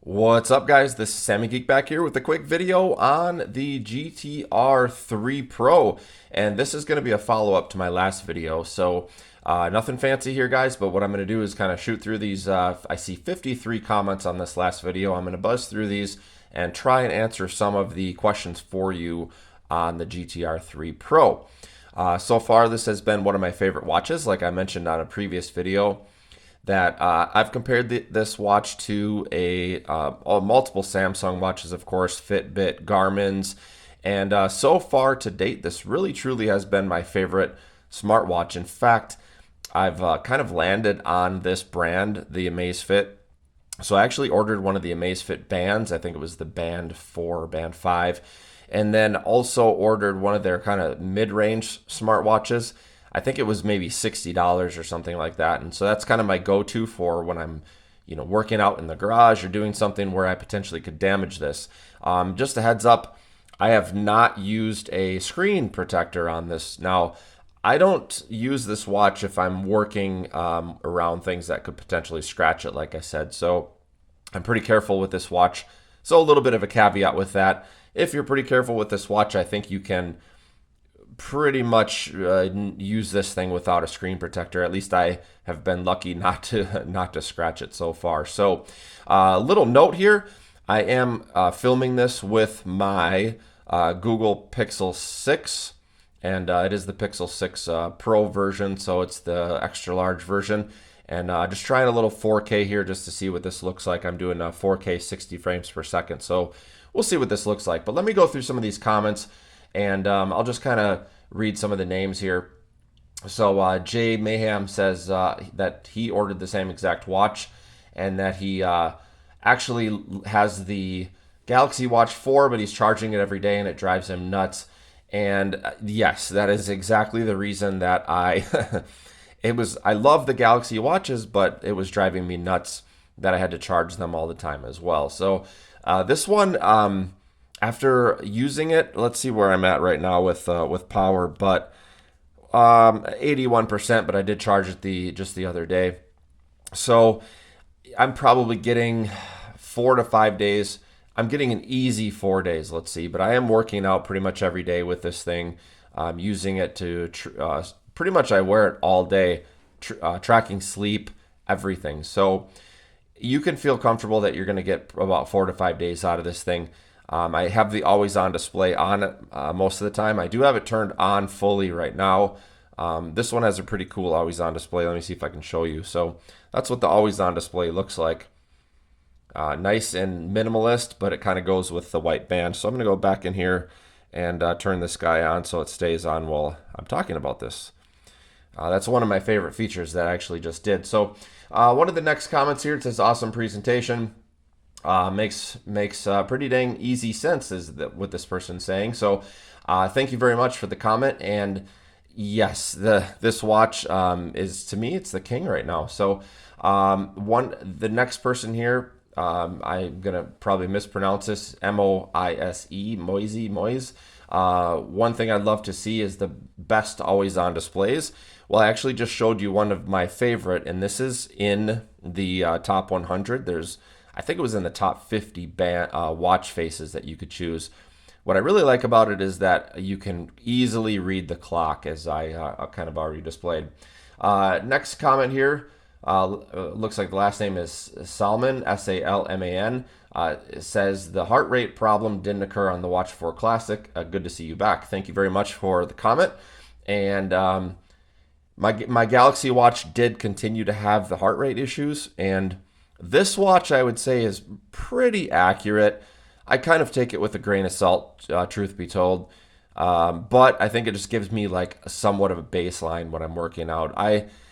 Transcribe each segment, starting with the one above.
What's up, guys? This is Sammy Geek back here with a quick video on the GTR 3 Pro, and this is going to be a follow-up to my last video. So nothing fancy here, guys, but what I'm going to do is kind of shoot through these. I see 53 comments on this last video. I'm going to buzz through these and try and answer some of the questions for you on the GTR 3 Pro. So far, this has been one of my favorite watches, like I mentioned on a previous video, that I've compared this watch to multiple Samsung watches, of course, Fitbit, Garmin's, and so far to date, this really truly has been my favorite smartwatch. In fact, I've kind of landed on this brand, the Amazfit. So I actually ordered one of the Amazfit bands. I think it was the Band 4 or Band 5. And then also ordered one of their kind of mid-range smartwatches. I think it was maybe $60 or something like that. And so that's kind of my go-to for when I'm, working out in the garage or doing something where I potentially could damage this. Just a heads up, I have not used a screen protector on this. Now, I don't use this watch if I'm working around things that could potentially scratch it, like I said. So I'm pretty careful with this watch. So a little bit of a caveat with that. If you're pretty careful with this watch, I think you can pretty much use this thing without a screen protector. At least I have been lucky not to scratch it so far. So little note here, I am filming this with my Google Pixel 6, and it is the Pixel 6 Pro version, so it's the extra large version. And just trying a little 4K here just to see what this looks like. I'm doing 4K 60 frames per second, so we'll see what this looks like. But let me go through some of these comments, and I'll just kind of read some of the names here. So Jay Mayhem says that he ordered the same exact watch, and that he actually has the Galaxy Watch 4, but he's charging it every day and it drives him nuts. And yes, that is exactly the reason that I I love the Galaxy watches, but it was driving me nuts that I had to charge them all the time as well. So this one, after using it, let's see where I'm at right now with power, but 81%, but I did charge it just the other day. So I'm probably getting 4 to 5 days. I'm getting an easy 4 days, let's see, but I am working out pretty much every day with this thing. I'm using it to pretty much I wear it all day, tracking sleep, everything. So you can feel comfortable that you're going to get about 4 to 5 days out of this thing. I have the always on display on it most of the time. I do have it turned on fully right now. This one has a pretty cool always on display. Let me see if I can show you. So that's what the always on display looks like. Nice and minimalist, but it kind of goes with the white band. So I'm going to go back in here and turn this guy on so it stays on while I'm talking about this. That's one of my favorite features that I actually just did. So one of the next comments here, it says, awesome presentation. Makes pretty dang easy sense, is what this person's saying. So thank you very much for the comment. And yes, this watch is, to me, it's the king right now. So the next person here, I'm gonna probably mispronounce this, Moise, Moise. One thing I'd love to see is the best always on displays. Well, I actually just showed you one of my favorite, and this is in the top 100. I think it was in the top 50 watch faces that you could choose. What I really like about it is that you can easily read the clock, as I kind of already displayed. Next comment here, looks like the last name is Salman, Salman. It says the heart rate problem didn't occur on the Watch 4 Classic. Good to see you back. Thank you very much for the comment. And my Galaxy Watch did continue to have the heart rate issues, and this watch, I would say, is pretty accurate. I kind of take it with a grain of salt, truth be told. But I think it just gives me like somewhat of a baseline when I'm working out.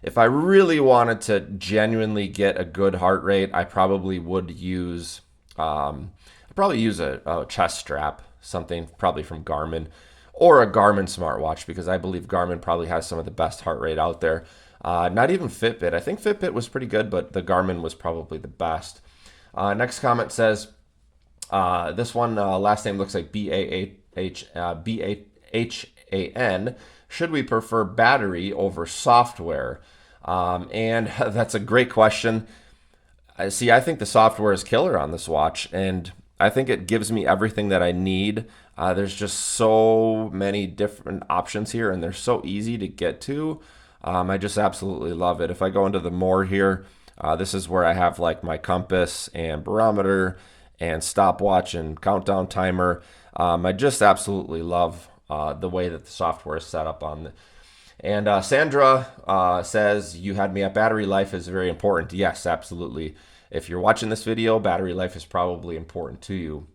If I really wanted to genuinely get a good heart rate, I probably would use a chest strap, something probably from Garmin, or a Garmin smartwatch, because I believe Garmin probably has some of the best heart rate out there. Not even Fitbit. I think Fitbit was pretty good, but the Garmin was probably the best. Next comment says, this one, last name looks like Bahan. Should we prefer battery over software? And that's a great question. I think the software is killer on this watch, and I think it gives me everything that I need. There's just so many different options here, and they're so easy to get to. I just absolutely love it. If I go into the more here, this is where I have like my compass and barometer and stopwatch and countdown timer. I just absolutely love the way that the software is set up on the. And Sandra says, you had me at battery life is very important. Yes, absolutely. If you're watching this video, battery life is probably important to you.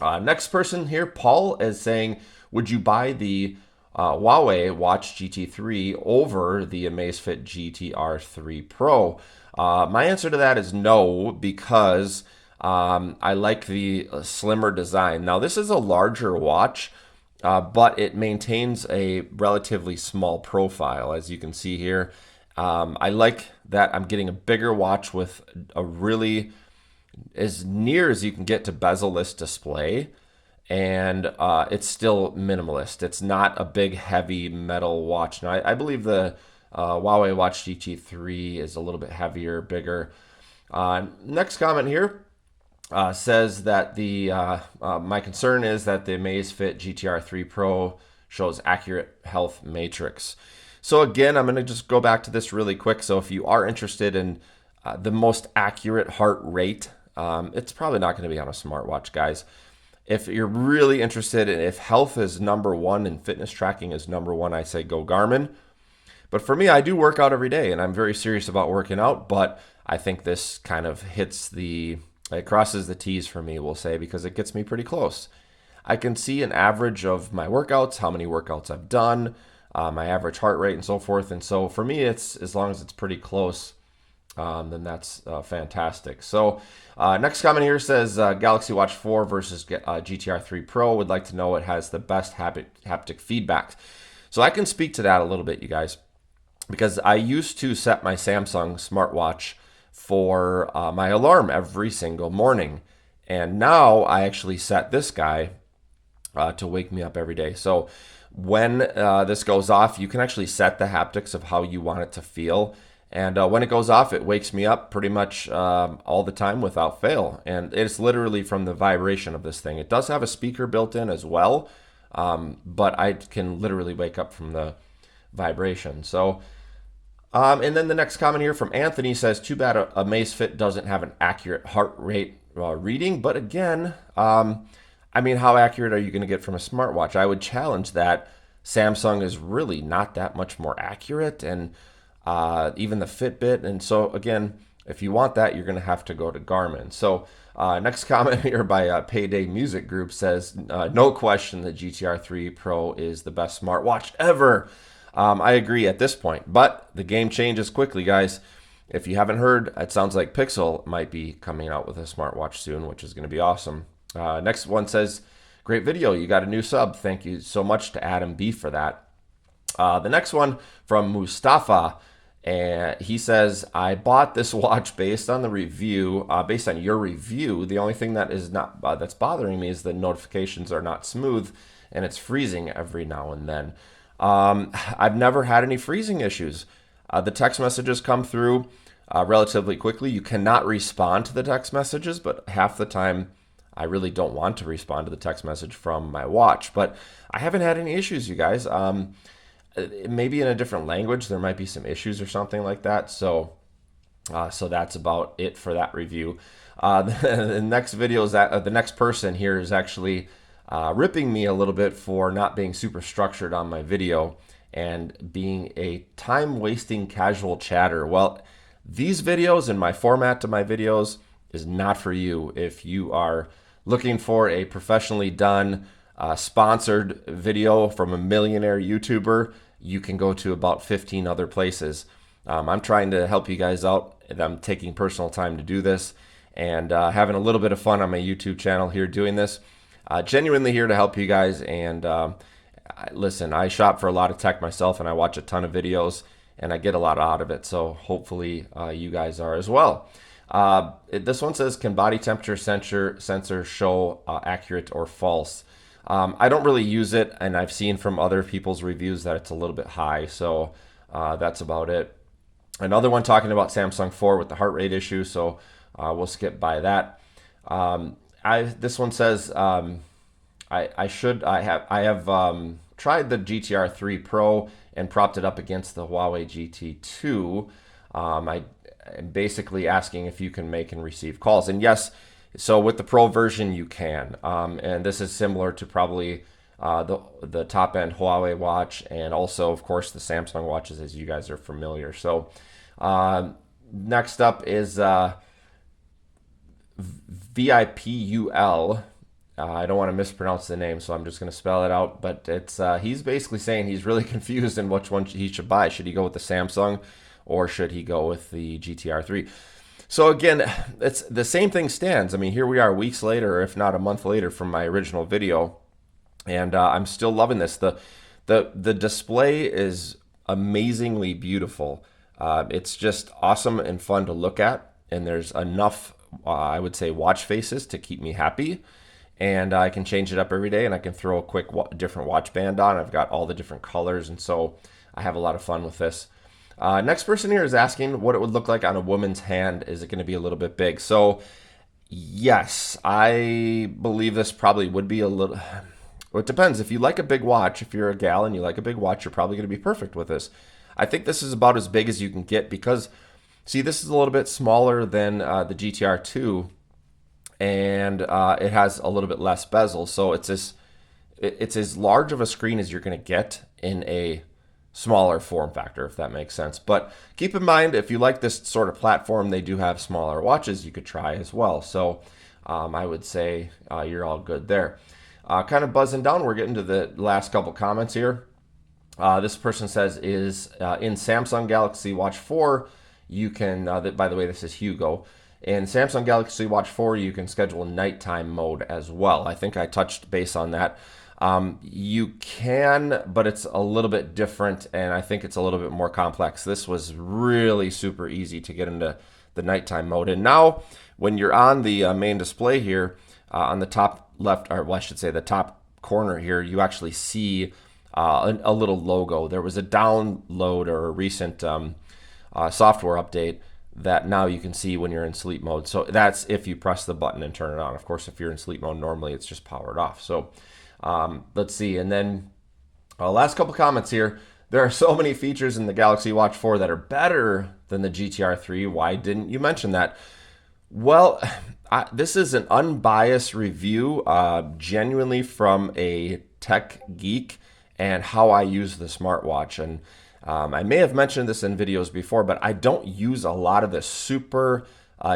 Next person here, Paul, is saying, would you buy the Huawei Watch GT3 over the Amazfit GTR 3 Pro? My answer to that is no, because I like the slimmer design. Now, this is a larger watch, but it maintains a relatively small profile, as you can see here. I like that I'm getting a bigger watch with a really, as near as you can get to bezel-less display, and it's still minimalist. It's not a big, heavy metal watch. Now, I believe the Huawei Watch GT3 is a little bit heavier, bigger. Next comment here. Says that the my concern is that the Amazfit GTR 3 Pro shows accurate health matrix. So again, I'm going to just go back to this really quick. So if you are interested in the most accurate heart rate, it's probably not going to be on a smartwatch, guys. If you're really interested in if health is number one and fitness tracking is number one, I say go Garmin. But for me, I do work out every day, and I'm very serious about working out. But I think this kind of it crosses the T's for me, we'll say, because it gets me pretty close. I can see an average of my workouts, how many workouts I've done, my average heart rate, and so forth. And so for me, it's as long as it's pretty close, then that's fantastic. So next comment here says Galaxy Watch 4 versus GTR 3 Pro. Would like to know what has the best haptic feedback. So I can speak to that a little bit, you guys, because I used to set my Samsung smartwatch for my alarm every single morning. And now I actually set this guy to wake me up every day. So when this goes off, you can actually set the haptics of how you want it to feel. And when it goes off, it wakes me up pretty much all the time without fail. And it's literally from the vibration of this thing. It does have a speaker built in as well, but I can literally wake up from the vibration. So and then the next comment here from Anthony says, too bad a Amazfit doesn't have an accurate heart rate reading. But again, I mean, how accurate are you going to get from a smartwatch? I would challenge that. Samsung is really not that much more accurate, and even the Fitbit. And so again, if you want that, you're going to have to go to Garmin. So next comment here by Payday Music Group says, no question the GTR 3 Pro is the best smartwatch ever. I agree at this point, but the game changes quickly, guys. If you haven't heard, it sounds like Pixel might be coming out with a smartwatch soon, which is going to be awesome. Next one says, great video. You got a new sub. Thank you so much to Adam B for that. The next one from Mustafa, and he says, I bought this watch based on the review, based on your review. The only thing that is not that's bothering me is the notifications are not smooth, and it's freezing every now and then. I've never had any freezing issues. The text messages come through relatively quickly. You cannot respond to the text messages, but half the time I really don't want to respond to the text message from my watch. But I haven't had any issues, you guys. Maybe in a different language there might be some issues or something like that. So that's about it for that review. The next video is that the next person here is actually ripping me a little bit for not being super structured on my video and being a time-wasting casual chatter. Well, these videos and my format to my videos is not for you. If you are looking for a professionally done sponsored video from a millionaire YouTuber, you can go to about 15 other places. I'm trying to help you guys out, and I'm taking personal time to do this and having a little bit of fun on my YouTube channel here doing this. Genuinely here to help you guys. And listen, I shop for a lot of tech myself, and I watch a ton of videos, and I get a lot out of it. So hopefully you guys are as well. This one says, can body temperature sensor show accurate or false? I don't really use it, and I've seen from other people's reviews that it's a little bit high. So that's about it. Another one talking about Samsung 4 with the heart rate issue. So we'll skip by that. This one says I have tried the GTR 3 Pro and propped it up against the Huawei GT2. I am basically asking if you can make and receive calls, and yes, so with the Pro version you can, and this is similar to probably the top end Huawei watch, and also of course the Samsung watches, as you guys are familiar. So next up is VIPUL. I don't want to mispronounce the name, so I'm just going to spell it out. But it's he's basically saying he's really confused in which one he should buy. Should he go with the Samsung, or should he go with the GTR 3? So again, it's the same thing stands. I mean, here we are weeks later, or if not a month later, from my original video, and I'm still loving this. The display is amazingly beautiful. It's just awesome and fun to look at, and there's enough, I would say, watch faces to keep me happy. And I can change it up every day, and I can throw a quick different watch band on. I've got all the different colors, and so I have a lot of fun with this. Next person here is asking what it would look like on a woman's hand. Is it going to be a little bit big? So yes, I believe this probably would be a little... Well, it depends. If you like a big watch, if you're a gal and you like a big watch, you're probably going to be perfect with this. I think this is about as big as you can get because, see, this is a little bit smaller than the GTR 2, and it has a little bit less bezel. So it's as large of a screen as you're going to get in a smaller form factor, if that makes sense. But keep in mind, if you like this sort of platform, they do have smaller watches you could try as well. So I would say you're all good there. Kind of buzzing down, we're getting to the last couple comments here. This person says, is in Samsung Galaxy Watch 4, you can, by the way, this is Hugo. In Samsung Galaxy Watch 4, you can schedule nighttime mode as well. I think I touched base on that. You can, but it's a little bit different, and I think it's a little bit more complex. This was really super easy to get into the nighttime mode. And now, when you're on the main display here, on the top left, or well, I should say the top corner here, you actually see a little logo. There was a download or a recent software update that now you can see when you're in sleep mode. So that's if you press the button and turn it on. Of course, if you're in sleep mode, normally it's just powered off. So let's see. And then last couple comments here. There are so many features in the Galaxy Watch 4 that are better than the GTR 3. Why didn't you mention that? Well, this is an unbiased review, genuinely from a tech geek and how I use the smartwatch. And I may have mentioned this in videos before, but I don't use a lot of the super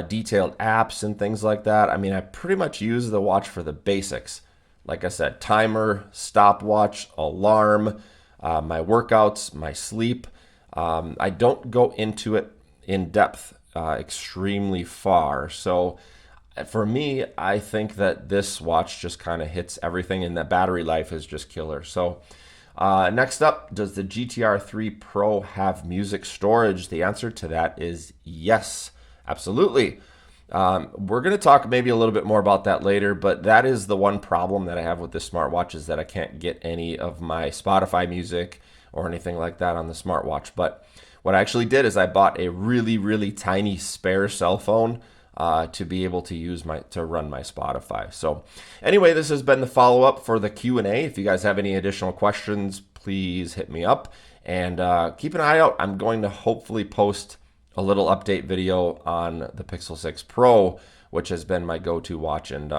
detailed apps and things like that. I mean, I pretty much use the watch for the basics. Like I said, timer, stopwatch, alarm, my workouts, my sleep. I don't go into it in depth extremely far. So for me, I think that this watch just kind of hits everything, and the battery life is just killer. So next up, does the GTR 3 Pro have music storage? The answer to that is yes, absolutely. We're going to talk maybe a little bit more about that later, but that is the one problem that I have with this smartwatch, is that I can't get any of my Spotify music or anything like that on the smartwatch. But what I actually did is I bought a really, really tiny spare cell phone to be able to use to run my Spotify. So anyway, this has been the follow-up for the Q&A. If you guys have any additional questions, please hit me up, and keep an eye out. I'm going to hopefully post a little update video on the Pixel 6 Pro, which has been my go-to watch and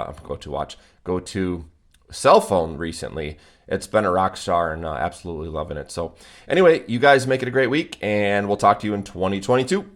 go-to cell phone recently. It's been a rock star, and absolutely loving it. So anyway, you guys make it a great week, and we'll talk to you in 2022.